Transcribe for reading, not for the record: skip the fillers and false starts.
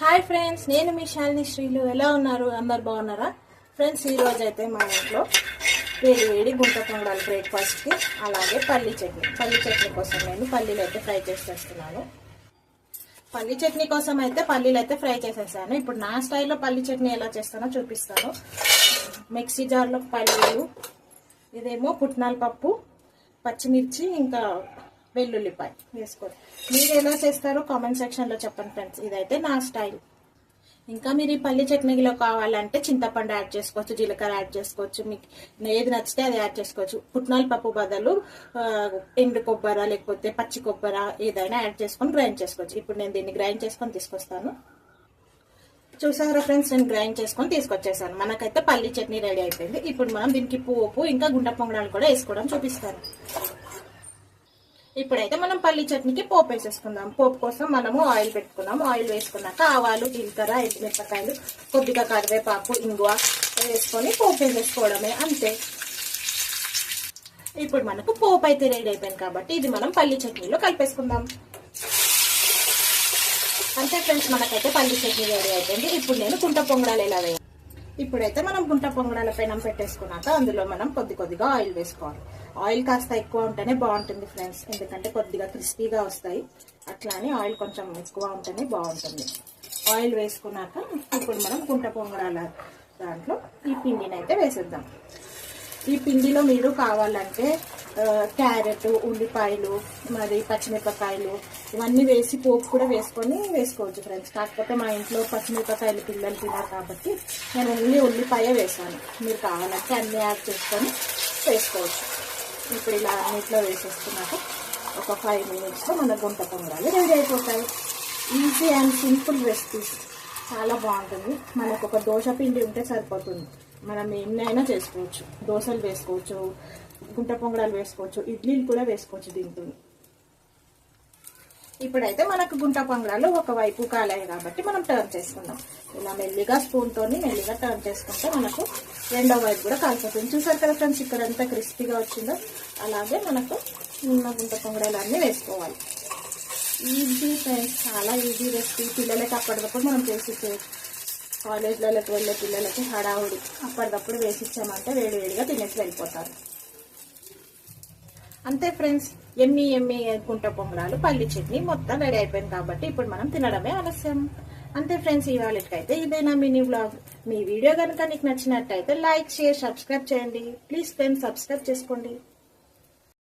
Hi friends, నేను మీ శాలిని శ్రీలు. ఎలా ఉన్నారు? అందరు బాగున్నారా ఫ్రెండ్స్? ఈ రోజు అయితే మా ఇంట్లో వేడి వేడి గుంట పొంగడాలు బ్రేక్ఫాస్ట్కి, అలాగే పల్లి చట్నీ కోసం నేను పల్లీలు అయితే ఫ్రై చేసేస్తున్నాను. పల్లి చట్నీ కోసం అయితే పల్లీలు అయితే ఫ్రై చేసేసాను. ఇప్పుడు నా స్టైల్లో పల్లి చట్నీ ఎలా చేస్తానో చూపిస్తాను. మిక్సీ జార్లో పల్లీలు, ఇదేమో పుట్నాల పప్పు, పచ్చిమిర్చి, ఇంకా వెల్లుల్లిపాయ వేసుకోండి. మీరు ఎలా చేస్తారో కామెంట్ సెక్షన్లో చెప్పండి ఫ్రెండ్స్. ఇదైతే నా స్టైల్. ఇంకా మీరు ఈ పల్లి చట్నీలో కావాలంటే చింతపండు యాడ్ చేసుకోవచ్చు, జీలకర్ర యాడ్ చేసుకోవచ్చు, మీకు ఏది నచ్చితే అది యాడ్ చేసుకోవచ్చు. పుట్నాల పప్పు బదులు ఎండు కొబ్బరి లేకపోతే పచ్చి కొబ్బరి ఏదైనా యాడ్ చేసుకొని గ్రైండ్ చేసుకోవచ్చు. ఇప్పుడు నేను దీన్ని గ్రైండ్ చేసుకొని తీసుకొస్తాను. చూసారా ఫ్రెండ్స్, నేను గ్రైండ్ చేసుకొని తీసుకొచ్చేసాను. మనకైతే పల్లి చట్నీ రెడీ అయిపోయింది. ఇప్పుడు మనం దీనికి పోపు ఇంకా గుంట పొంగడాలు కూడా వేసుకోవడం చూపిస్తాను. ఇప్పుడైతే మనం పల్లి చట్నీకి పోపు వేసేసుకుందాం. పోపు కోసం మనము ఆయిల్ పెట్టుకున్నాం. ఆయిల్ వేసుకున్నాక ఆవాలు, జీలకర్ర, ఎండుమిరపకాయలు, కొద్దిగా కరివేపాకు, ఇంగువ వేసుకొని పోపు వేసేసుకోవడమే, అంతే. ఇప్పుడు మనకు పోపు అయితే రెడీ అయిపోయింది కాబట్టి ఇది మనం పల్లి చట్నీలో కలిపేసుకుందాం. అంతే ఫ్రెండ్స్, మనకైతే పల్లి చట్నీ రెడీ అయిపోయింది. ఇప్పుడు నేను గుంట పొంగడాలు ఎలా వేయాలి. ఇప్పుడైతే మనం గుంట పొంగడాల పెనం పెట్టేసుకున్నాక అందులో మనం కొద్దిగా ఆయిల్ వేసుకోవాలి. ఆయిల్ కాస్త ఎక్కువ ఉంటేనే బాగుంటుంది ఫ్రెండ్స్, ఎందుకంటే కొద్దిగా క్రిస్పీగా వస్తాయి. అట్లా అని ఆయిల్ కొంచెం ఎక్కువ ఉంటేనే బాగుంటుంది. ఆయిల్ వేసుకున్నాక ఇప్పుడు మనం గుంట పొంగడాల దాంట్లో ఈ పిండిని అయితే వేసేద్దాం. ఈ పిండిలో మీరు కావాలంటే క్యారెట్, ఉల్లిపాయలు, మరి పచ్చిమిరపకాయలు ఇవన్నీ వేసి పోపు కూడా వేసుకోవచ్చు ఫ్రెండ్స్. కాకపోతే మా ఇంట్లో పచ్చిమిరపకాయలు పిల్లలు తిన్నారు కాబట్టి నేను ఓన్లీ ఉల్లిపాయ వేసాను. మీరు కావాలంటే అన్నీ యాడ్ చేసుకొని వేసుకోవచ్చు. ఇప్పుడు ఇలా అన్నిట్లో వేసేసుకున్నాక ఒక 5 మినిట్స్లో మన గుంట పొంగడాలు రెడీ అయిపోతాయి. ఈజీ అండ్ సింపుల్ రెసిపీస్, చాలా బాగుంటుంది. మనకు ఒక దోశ పిండి ఉంటే సరిపోతుంది. మనం ఏమైనా చేసుకోవచ్చు. దోశలు వేసుకోవచ్చు, గుంట పొంగడాలు వేసుకోవచ్చు, ఇడ్లీలు కూడా వేసుకోవచ్చు దీంతో. ఇప్పుడైతే మనకు గుంట పొంగడాలు ఒకవైపు కాలాయి కాబట్టి మనం టర్న్ చేసుకుందాం. ఇలా మెల్లిగా స్పూన్తో మెల్లిగా టర్న్ చేసుకుంటే మనకు రెండో వైపు కూడా కాలిపోతుంది. చూసారు కదా ఫ్రెండ్స్, ఇక్కడ ఎంత క్రిస్పీగా వచ్చిందో. అలాగే మనకు ఉన్న గుంట పొంగడాలు అన్నీ వేసుకోవాలి. ఈజీ ఫ్రెండ్స్, చాలా ఈజీ రెసిపీ. పిల్లలకి అప్పటికప్పుడు మనం చేసి కాలేజ్లలోకి వెళ్ళే పిల్లలకి హడావుడి, అప్పటికప్పుడు వేసిచ్చామంటే వేడివేడిగా తినేసి వెళ్ళిపోతారు. అంతే ఫ్రెండ్స్, ఎమ్మి గుంట పొంగడాలు పల్లి చట్నీ మొత్తం రెడీ అయిపోయింది కాబట్టి ఇప్పుడు మనం తినడమే ఆలస్యం. అంతే ఫ్రెండ్స్, ఇవాళకైతే ఇదేనా మినీ వ్లాగ్. మీ వీడియో కనుక నీకు నచ్చినట్టయితే లైక్, షేర్, సబ్స్క్రైబ్ చేయండి. ప్లీజ్ ఫ్రెండ్స్, సబ్స్క్రైబ్ చేసుకోండి.